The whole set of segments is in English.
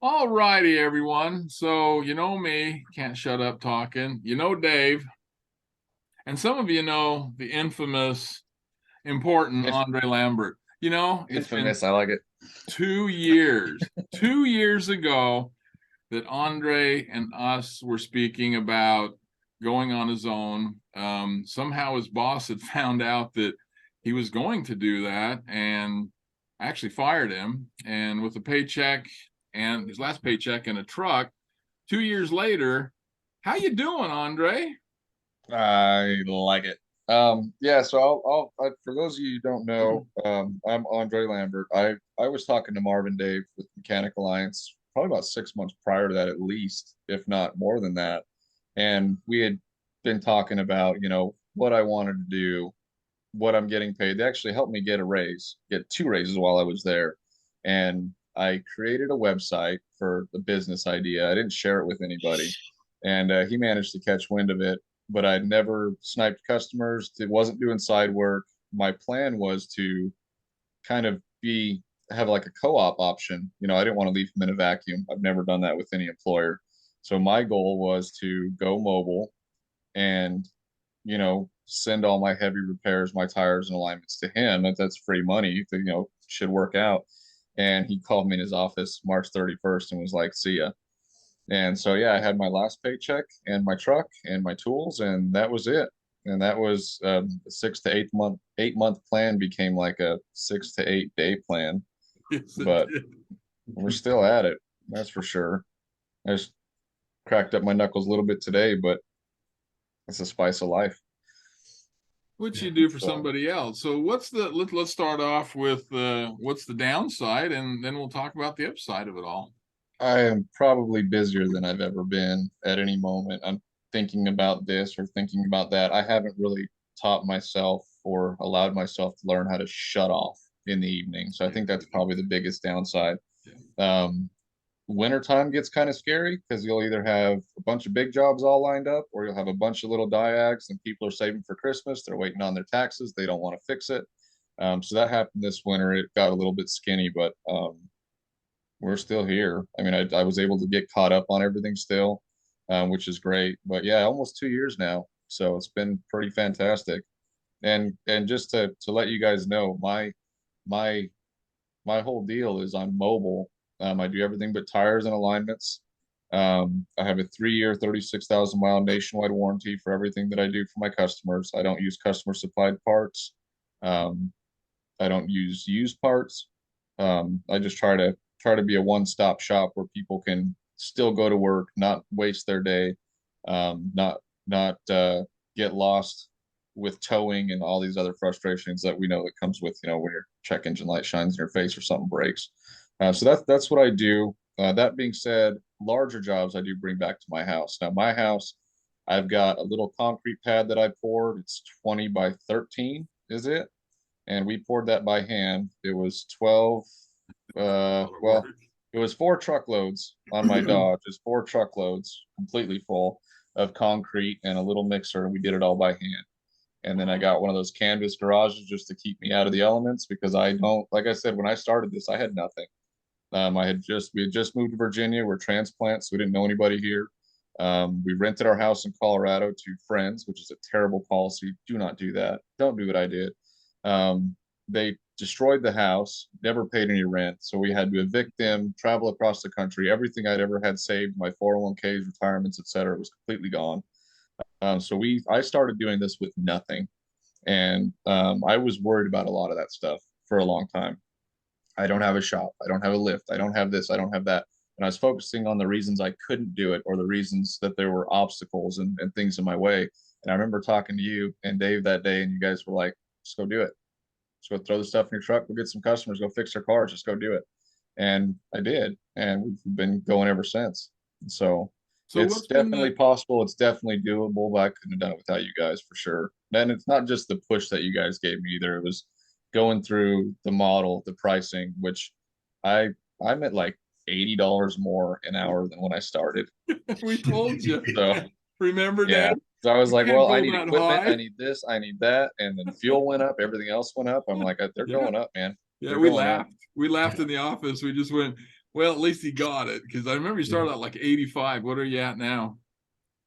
All righty, everyone. So, you know me, can't shut up talking. You know Dave, and some of you know the infamous, important Inf- Andre Lambert. It's been Infamous. I like it. 2 years, 2 years ago that Andre and us were speaking about going on his own. Somehow his boss had found out that he was going to do that and actually fired him. And with a paycheck and his last paycheck and a truck, 2 years later, how you doing, Andre? I like it. Yeah. So for those of you who don't know, I'm Andre Lambert. I was talking to Marvin Dave with Mechanic Alliance probably about 6 months prior to that, at least, if not more than that. And we had been talking about, what I wanted to do, what I'm getting paid. They actually helped me get two raises while I was there. And I created a website for the business idea. I didn't share it with anybody. And he managed to catch wind of it, but I'd never sniped customers. It wasn't doing side work. My plan was to kind of have like a co-op option. I didn't want to leave them in a vacuum. I've never done that with any employer. So my goal was to go mobile and send all my heavy repairs, my tires and alignments to him. That's free money. Should work out. And he called me in his office March 31st and was like, "See ya." And so yeah, I had my last paycheck and my truck and my tools, and that was it. And that was a 6 to 8 month plan became like a 6 to 8 day plan. Yes, it But did. we're still at it. That's for sure. I just cracked up my knuckles a little bit today, but it's the spice of life. What you do for So somebody else. So let's start off with what's the downside, and then we'll talk about the upside of it all. I am probably busier than I've ever been at any moment. I'm thinking about this or thinking about that. I haven't really taught myself or allowed myself to learn how to shut off in the evening. So I Yeah, think that's probably the biggest downside. yeah. Um, Wintertime gets kind of scary because you'll either have a bunch of big jobs all lined up or you'll have a bunch of little diags and people are saving for Christmas. They're waiting on their taxes. They don't want to fix it. So that happened this winter. It got a little bit skinny, but we're still here. I mean, I was able to get caught up on everything still, which is great. But yeah, almost 2 years now, so it's been pretty fantastic. And just to let you guys know, my my whole deal is I'm mobile. I do everything but tires and alignments. I have a 3 year, 36,000 mile nationwide warranty for everything that I do for my customers. I don't use customer supplied parts. Um, I don't use used parts. I just try to be a one-stop shop where people can still go to work, not waste their day, not get lost with towing and all these other frustrations that we know that comes with when your check engine light shines in your face or something breaks. So that's what I do. That being said, larger jobs I do bring back to my house. Now my house, I've got a little concrete pad that I poured. It's 20 by 13, is it? And we poured that by hand. It was 12, A lot of well, work. it was 4 truckloads on my Dodge, just 4 truckloads completely full of concrete and a little mixer, and we did it all by hand. And then I Wow. got one of those canvas garages just to keep me out of the elements because I don't, like I said, when I started this, I had nothing. We had just moved to Virginia. We're transplants, so we didn't know anybody here. We rented our house in Colorado to friends, which is a terrible policy. Do not do that. Don't do what I did. They destroyed the house, never paid any rent, so we had to evict them, travel across the country. Everything I'd ever had saved, my 401ks, retirements, etc., was completely gone. I started doing this with nothing, and I was worried about a lot of that stuff for a long time. I don't have a shop. I don't have a lift. I don't have this. I don't have that. And I was focusing on the reasons I couldn't do it or the reasons that there were obstacles and things in my way. And I remember talking to you and Dave that day, and you guys were like, just go do it. Just go throw the stuff in your truck, go get some customers, go fix their cars, just go do it. And I did. And we've been going ever since. So So it's what's been definitely the possible. It's definitely doable, but I couldn't have done it without you guys for sure. And it's not just the push that you guys gave me either. It was going through the model, the pricing, which I I'm at like $80 more an hour than when I started. we told you. So Remember, Dave? yeah. So I was You like, can't well, I go need that equipment, I high. need this, I need that, and then fuel went up, everything else went up. I'm like, they're Yeah. going up, man. Yeah, They're we going up. laughed. We laughed in the office. We just went, Well, at least he got it, because I remember you Yeah. started out like 85. What are you at now?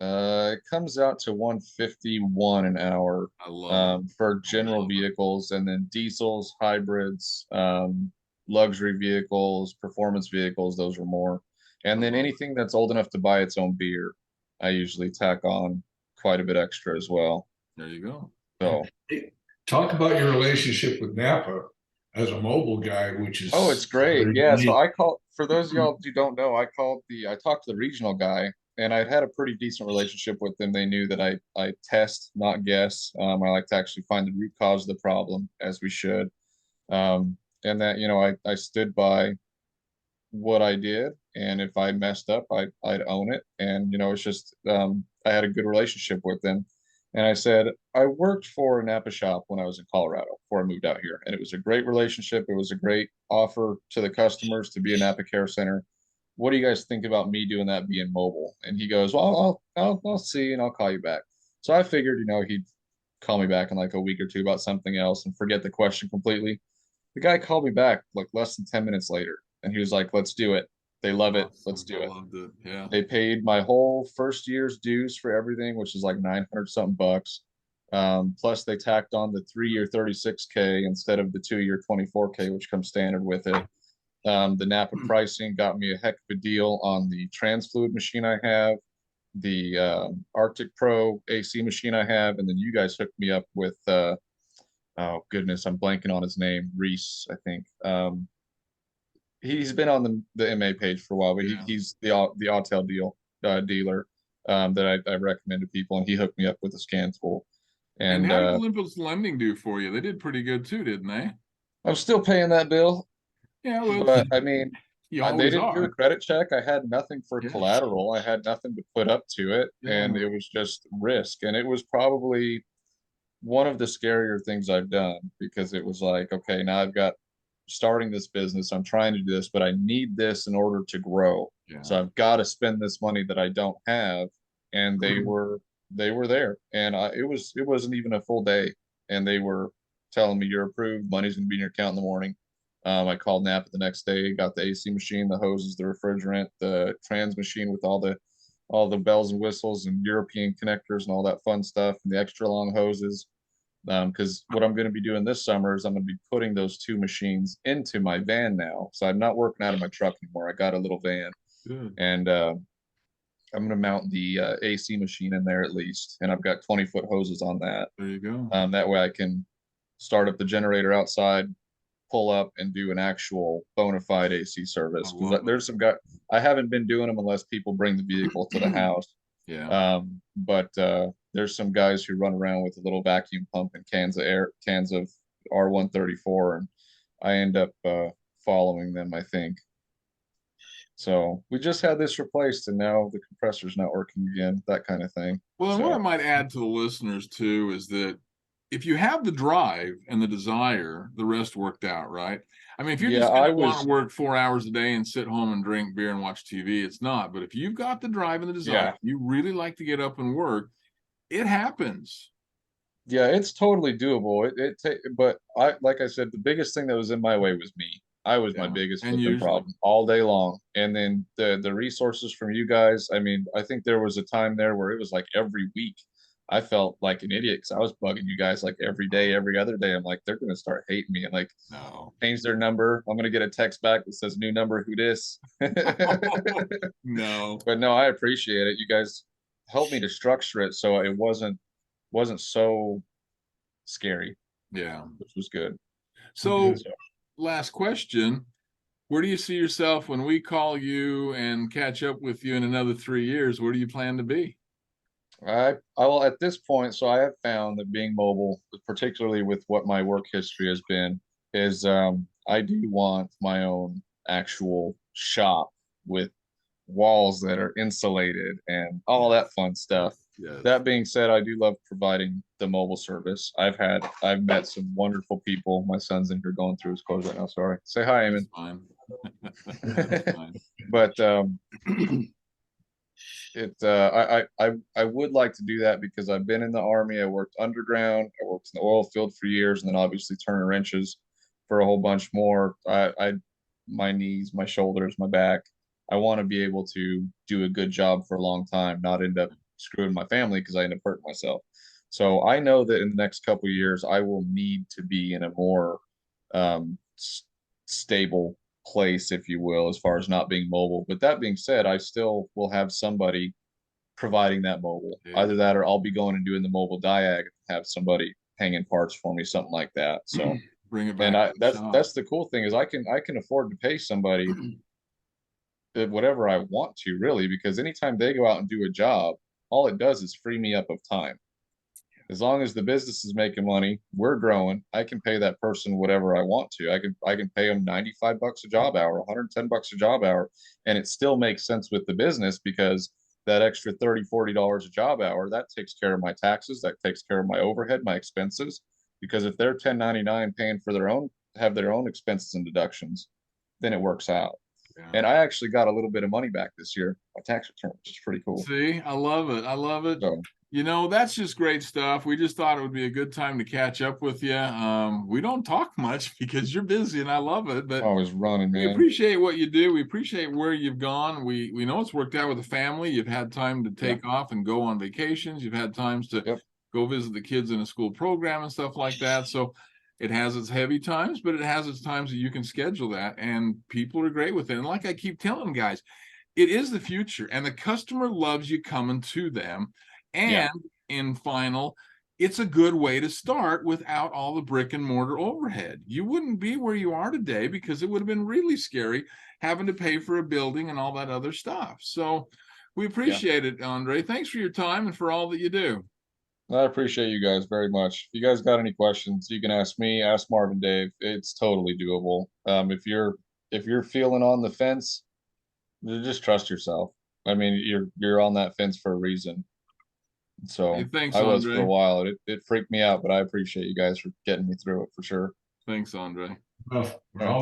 It comes out to 151 an hour I love it. for I general love it. vehicles, and then diesels, hybrids, luxury vehicles, performance vehicles, those are more. I And then love it. anything that's old enough to buy its own beer, I usually tack on quite a bit extra as well. There you go. So, Hey, talk about your relationship with Napa as a mobile guy, which oh, it's is great. very Yeah, so unique. I called for those of y'all who don't know, I talked to the regional guy and I had a pretty decent relationship with them. They knew that I test, not guess. I like to actually find the root cause of the problem as we should. And that, I stood by what I did, and if I messed up, I'd own it. And it's just I had a good relationship with them. And I said I worked for a Napa shop when I was in Colorado before I moved out here, and it was a great relationship. It was a great offer to the customers to be a Napa Care Center. What do you guys think about me doing that being mobile? And he goes, well, I'll see and I'll call you back. So I figured, he'd call me back in like a week or two about something else and forget the question completely. The guy called me back like less than 10 minutes later and he was like, let's do it. They love it. Let's Awesome. do I it. loved it. Yeah. They paid my whole first year's dues for everything, which is like 900 something bucks. Plus they tacked on the 3-year 36K instead of the 2-year 24K, which comes standard with it. The Napa pricing got me a heck of a deal on the trans fluid machine I have, the Arctic Pro AC machine I have, and then you guys hooked me up with oh goodness, I'm blanking on his name, Reese, I think. He's been on the MA page for a while, but Yeah. he's the Autel dealer that I recommend to people, and he hooked me up with a scan tool. And And how did Olympus Lending do for you? They did pretty good too, didn't they? I'm still paying that bill, Yeah, well, but I mean, you they always didn't do a are. credit check. I had nothing for Yeah. collateral. I had nothing to put up to it, and Yeah. it was just risk. And it was probably one of the scarier things I've done because it was like, okay, now I've got starting this business. I'm trying to do this, but I need this in order to grow. Yeah. So I've got to spend this money that I don't have. And they were there, and it wasn't even a full day, and they were telling me you're approved. Money's gonna be in your account in the morning. I called Napa the next day, got the AC machine, the hoses, the refrigerant, the trans machine with all the bells and whistles and European connectors and all that fun stuff, and the extra long hoses. Because what I'm going to be doing this summer is I'm going to be putting those two machines into my van now. So I'm not working out of my truck anymore. I got a little van, Good. and I'm going to mount the AC machine in there at least, and I've got 20-foot hoses on that. There you go. That way I can start up the generator outside, pull up, and do an actual bona fide AC I service. Because love there's some guy I haven't been doing them unless people bring the vehicle to the it. house. Yeah. But there's some guys who run around with a little vacuum pump and cans of R134, and I end up following them, I think. So we just had this replaced, and now the compressor's not working again, that kind of thing. Well, and what I So might add to the listeners too is that if you have the drive and the desire, the rest worked out, right? I mean, if you're yeah, just going I to want to was work 4 hours a day and sit home and drink beer and watch TV, it's not. But if you've got the drive and the desire, yeah, you really like to get up and work, it happens. yeah, it's totally doable. But I like I said, the biggest thing that was in my way was me. I was my Yeah. biggest And flipping usually, problem all day long. And then the resources from you guys, I mean, I think there was a time there where it was like every week I felt like an idiot because I was bugging you guys like every day, every other day. I'm like, they're gonna start hating me and like no, change their number. I'm gonna get a text back that says new number, who dis? no. But no, I appreciate it. You guys helped me to structure it so it wasn't so scary, Yeah. which was good. So, So last question. Where do you see yourself when we call you and catch up with you in another 3 years? Where do you plan to be? I will at this point, so I have found that being mobile, particularly with what my work history has been, is I do want my own actual shop with walls that are insulated and all that fun stuff. Yes. That being said, I do love providing the mobile service. I've met some wonderful people. My son's in here going through his clothes right now. Sorry. Say hi, That's Eamon. fine. That's fine. But I would like to do that because I've been in the army. I worked underground. I worked in the oil field for years, and then obviously turning wrenches for a whole bunch more. I my knees, my shoulders, my back. I want to be able to do a good job for a long time, not end up screwing my family because I end up hurting myself. So I know that in the next couple of years, I will need to be in a more stable place, if you will, as far as not being mobile. But that being said, I still will have somebody providing that mobile. Yeah. Either that or I'll be going and doing the mobile diag and have somebody hanging parts for me, something like that. So Bring it and back. that's the cool thing is I can afford to pay somebody whatever I want to, really, because anytime they go out and do a job, all it does is free me up of time. As long as the business is making money, we're growing, I can pay that person whatever I want to. I can pay them 95 bucks a job hour, 110 bucks a job hour, and it still makes sense with the business because that extra $30-40 a job hour, that takes care of my taxes, that takes care of my overhead, my expenses. Because if they're 1099 paying for have their own expenses and deductions, then it works out. Yeah. And I actually got a little bit of money back this year, my tax return, which is pretty cool. See, I love it. I love it. So, You know, that's just great stuff. We just thought it would be a good time to catch up with you. We don't talk much because you're busy and I love it, but always running, we man. appreciate what you do. We appreciate where you've gone. We know it's worked out with the family. You've had time to take off and go on vacations. You've had times to go visit the kids in a school program and stuff like that. So it has its heavy times, but it has its times that you can schedule that, and people are great with it. And like I keep telling guys, it is the future, and the customer loves you coming to them. And in final, it's a good way to start without all the brick and mortar overhead. You wouldn't be where you are today because it would have been really scary having to pay for a building and all that other stuff. So we appreciate it, Andre. Thanks for your time and for all that you do. I appreciate you guys very much. If you guys got any questions, you can ask me, ask Marvin Dave. It's totally doable. If you're feeling on the fence, just trust yourself. I mean, you're on that fence for a reason. So Hey, thanks, I was for Andre. a while. It freaked me out, but I appreciate you guys for getting me through it for sure. Thanks, Andre. Well, All right,